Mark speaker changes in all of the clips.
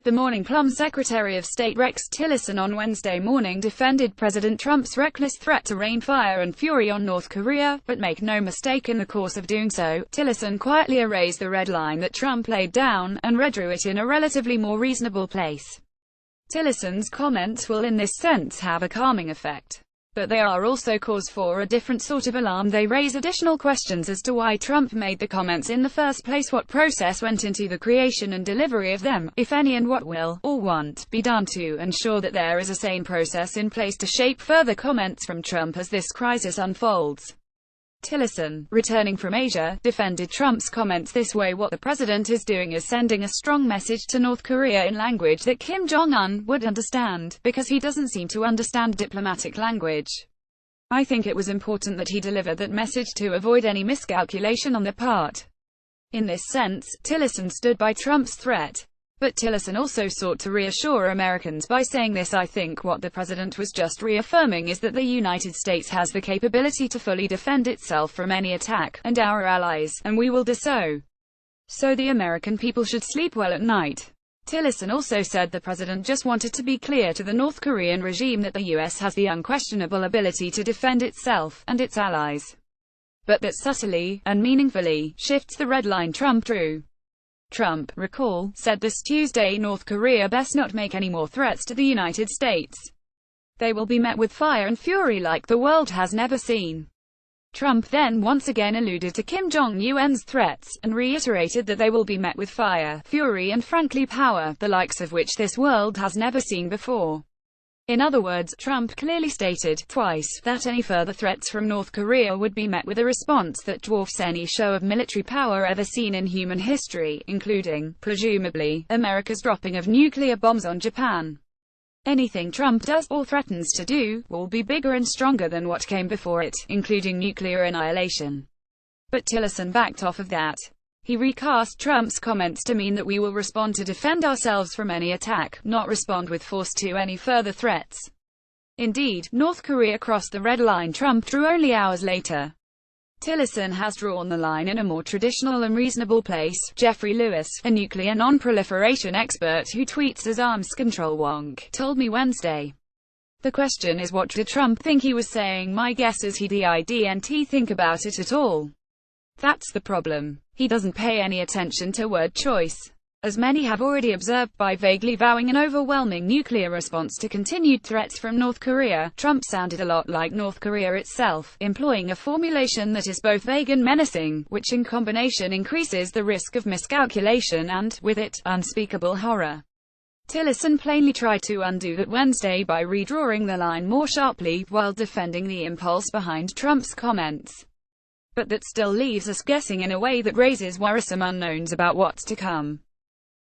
Speaker 1: The Morning Plum Secretary of State Rex Tillerson on Wednesday morning defended President Trump's reckless threat to rain fire and fury on North Korea, but make no mistake, in the course of doing so, Tillerson quietly erased the red line that Trump laid down, and redrew it in a relatively more reasonable place. Tillerson's comments will in this sense have a calming effect. But they are also cause for a different sort of alarm. They raise additional questions as to why Trump made the comments in the first place, what process went into the creation and delivery of them, if any, and what will, or won't, be done to ensure that there is a sane process in place to shape further comments from Trump as this crisis unfolds. Tillerson, returning from Asia, defended Trump's comments this way: what the president is doing is sending a strong message to North Korea in language that Kim Jong-un would understand, because he doesn't seem to understand diplomatic language. I think it was important that he deliver that message to avoid any miscalculation on their part. In this sense, Tillerson stood by Trump's threat. But Tillerson also sought to reassure Americans by saying this: I think what the president was just reaffirming is that the United States has the capability to fully defend itself from any attack, and our allies, and we will do so. So the American people should sleep well at night. Tillerson also said the president just wanted to be clear to the North Korean regime that the U.S. has the unquestionable ability to defend itself, and its allies. But that subtly, and meaningfully, shifts the red line Trump drew. Trump, recall, said this Tuesday North Korea best not make any more threats to the United States. They will be met with fire and fury like the world has never seen. Trump then once again alluded to Kim Jong-un's threats, and reiterated that they will be met with fire, fury and frankly power, the likes of which this world has never seen before. In other words, Trump clearly stated, twice, that any further threats from North Korea would be met with a response that dwarfs any show of military power ever seen in human history, including, presumably, America's dropping of nuclear bombs on Japan. Anything Trump does, or threatens to do, will be bigger and stronger than what came before it, including nuclear annihilation. But Tillerson backed off of that. He recast Trump's comments to mean that we will respond to defend ourselves from any attack, not respond with force to any further threats. Indeed, North Korea crossed the red line Trump drew only hours later. Tillerson has drawn the line in a more traditional and reasonable place. Jeffrey Lewis, a nuclear non-proliferation expert who tweets as Arms Control Wonk, told me Wednesday. The question is, what did Trump think he was saying? My guess is he didn't think about it at all. That's the problem. He doesn't pay any attention to word choice. As many have already observed, by vaguely vowing an overwhelming nuclear response to continued threats from North Korea, Trump sounded a lot like North Korea itself, employing a formulation that is both vague and menacing, which in combination increases the risk of miscalculation and, with it, unspeakable horror. Tillerson plainly tried to undo that Wednesday by redrawing the line more sharply, while defending the impulse behind Trump's comments. But that still leaves us guessing in a way that raises worrisome unknowns about what's to come.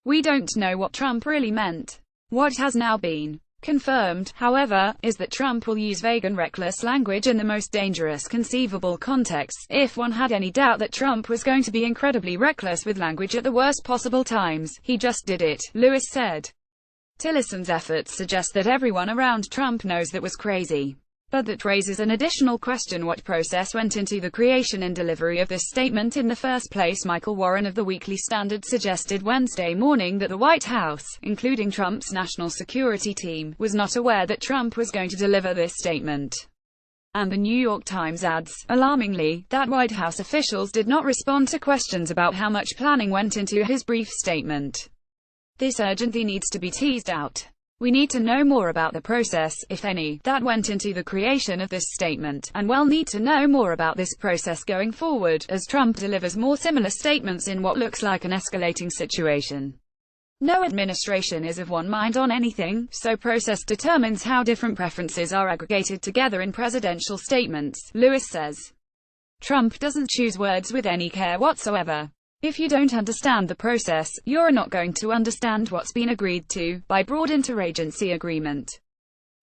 Speaker 1: We don't know what Trump really meant. What has now been confirmed, however, is that Trump will use vague and reckless language in the most dangerous conceivable contexts. If one had any doubt that Trump was going to be incredibly reckless with language at the worst possible times, he just did it, Lewis said. Tillerson's efforts suggest that everyone around Trump knows that was crazy. But that raises an additional question: what process went into the creation and delivery of this statement in the first place? Michael Warren of the Weekly Standard suggested Wednesday morning that the White House, including Trump's national security team, was not aware that Trump was going to deliver this statement. And the New York Times adds, alarmingly, that White House officials did not respond to questions about how much planning went into his brief statement. This urgently needs to be teased out. We need to know more about the process, if any, that went into the creation of this statement, and we'll need to know more about this process going forward, as Trump delivers more similar statements in what looks like an escalating situation. No administration is of one mind on anything, so process determines how different preferences are aggregated together in presidential statements, Lewis says. Trump doesn't choose words with any care whatsoever. If you don't understand the process, you're not going to understand what's been agreed to, by broad interagency agreement.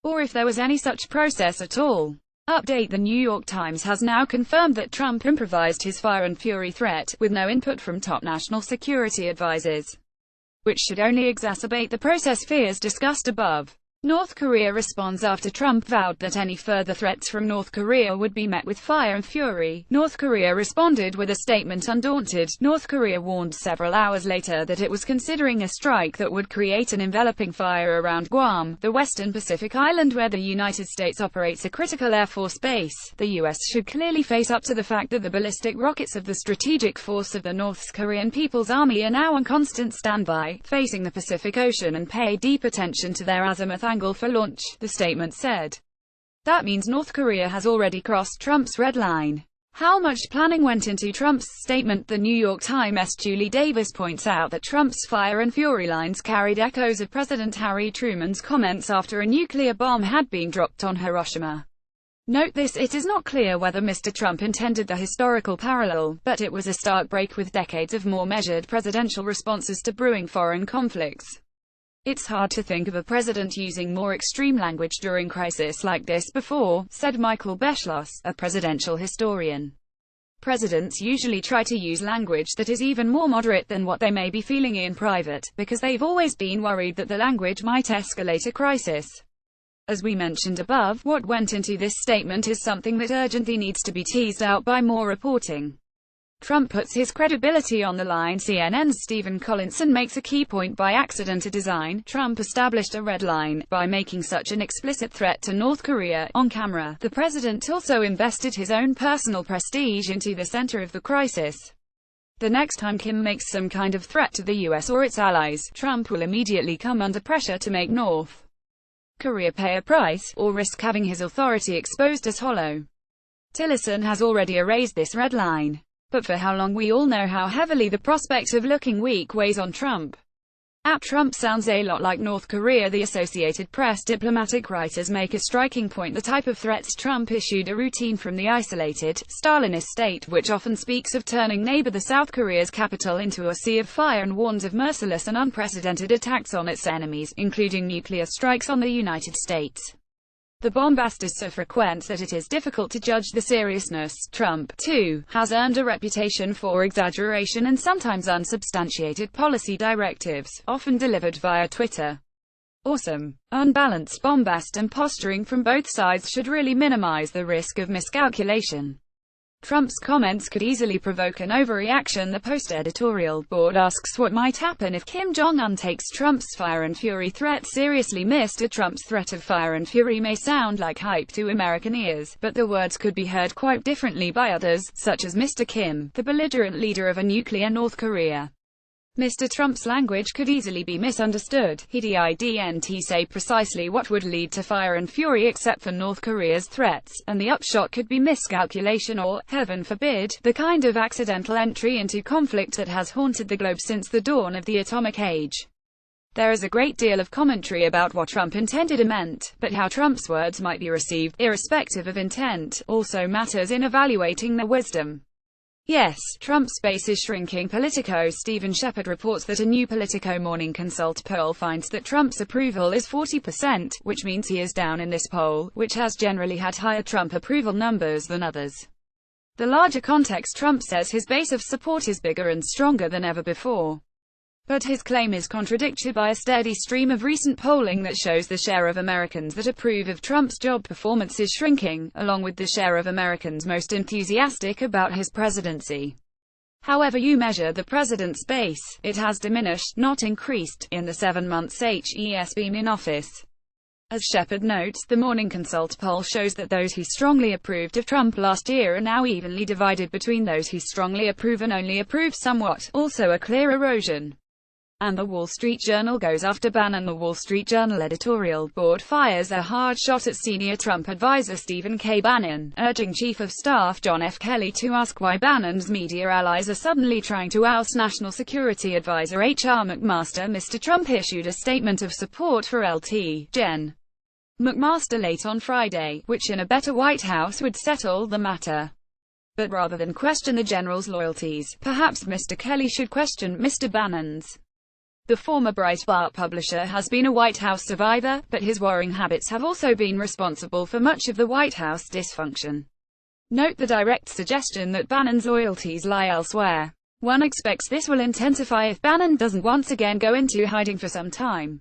Speaker 1: Or if there was any such process at all. Update: The New York Times has now confirmed that Trump improvised his fire and fury threat, with no input from top national security advisors. Which should only exacerbate the process fears discussed above. North Korea responds after Trump vowed that any further threats from North Korea would be met with fire and fury. North Korea responded with a statement undaunted. North Korea warned several hours later that it was considering a strike that would create an enveloping fire around Guam, the western Pacific island where the United States operates a critical Air Force base. The U.S. should clearly face up to the fact that the ballistic rockets of the strategic force of the North Korean People's Army are now on constant standby, facing the Pacific Ocean, and pay deep attention to their azimuth angle for launch, the statement said. That means North Korea has already crossed Trump's red line. How much planning went into Trump's statement? The New York Times' Julie Davis points out that Trump's fire and fury lines carried echoes of President Harry Truman's comments after a nuclear bomb had been dropped on Hiroshima. Note this: it is not clear whether Mr. Trump intended the historical parallel, but it was a stark break with decades of more measured presidential responses to brewing foreign conflicts. It's hard to think of a president using more extreme language during crisis like this before, said Michael Beschloss, a presidential historian. Presidents usually try to use language that is even more moderate than what they may be feeling in private, because they've always been worried that the language might escalate a crisis. As we mentioned above, what went into this statement is something that urgently needs to be teased out by more reporting. Trump puts his credibility on the line. CNN's Stephen Collinson makes a key point: by accident or design, Trump established a red line by making such an explicit threat to North Korea on camera. The president also invested his own personal prestige into the center of the crisis. The next time Kim makes some kind of threat to the US or its allies, Trump will immediately come under pressure to make North Korea pay a price, or risk having his authority exposed as hollow. Tillerson has already erased this red line. But for how long? We all know how heavily the prospect of looking weak weighs on Trump. Trump sounds a lot like North Korea. The Associated Press diplomatic writers make a striking point: the type of threats Trump issued are routine from the isolated, Stalinist state, which often speaks of turning neighbor the South Korea's capital into a sea of fire, and warns of merciless and unprecedented attacks on its enemies, including nuclear strikes on the United States. The bombast is so frequent that it is difficult to judge the seriousness. Trump, too, has earned a reputation for exaggeration and sometimes unsubstantiated policy directives, often delivered via Twitter. Awesome, unbalanced bombast and posturing from both sides should really minimize the risk of miscalculation. Trump's comments could easily provoke an overreaction. The Post editorial board asks what might happen if Kim Jong-un takes Trump's fire and fury threat seriously. Mr. Trump's threat of fire and fury may sound like hype to American ears, but the words could be heard quite differently by others, such as Mr. Kim, the belligerent leader of a nuclear North Korea. Mr. Trump's language could easily be misunderstood. He didn't say precisely what would lead to fire and fury except for North Korea's threats, and the upshot could be miscalculation or, heaven forbid, the kind of accidental entry into conflict that has haunted the globe since the dawn of the atomic age. There is a great deal of commentary about what Trump intended or meant, but how Trump's words might be received, irrespective of intent, also matters in evaluating their wisdom. Yes, Trump's base is shrinking. Politico Stephen Shepard reports that a new Politico Morning Consult poll finds that Trump's approval is 40%, which means he is down in this poll, which has generally had higher Trump approval numbers than others. The larger context: Trump says his base of support is bigger and stronger than ever before. But his claim is contradicted by a steady stream of recent polling that shows the share of Americans that approve of Trump's job performance is shrinking, along with the share of Americans most enthusiastic about his presidency. However you measure the president's base, it has diminished, not increased, in the 7 months he's been in office. As Shepard notes, the Morning Consult poll shows that those who strongly approved of Trump last year are now evenly divided between those who strongly approve and only approve somewhat, also a clear erosion. And the Wall Street Journal goes after Bannon. The Wall Street Journal editorial board fires a hard shot at senior Trump advisor Stephen K. Bannon, urging Chief of Staff John F. Kelly to ask why Bannon's media allies are suddenly trying to oust National Security Advisor H.R. McMaster. Mr. Trump issued a statement of support for Lt. Gen. McMaster late on Friday, which in a better White House would settle the matter. But rather than question the general's loyalties, perhaps Mr. Kelly should question Mr. Bannon's. The former Breitbart publisher has been a White House survivor, but his warring habits have also been responsible for much of the White House dysfunction. Note the direct suggestion that Bannon's loyalties lie elsewhere. One expects this will intensify if Bannon doesn't once again go into hiding for some time.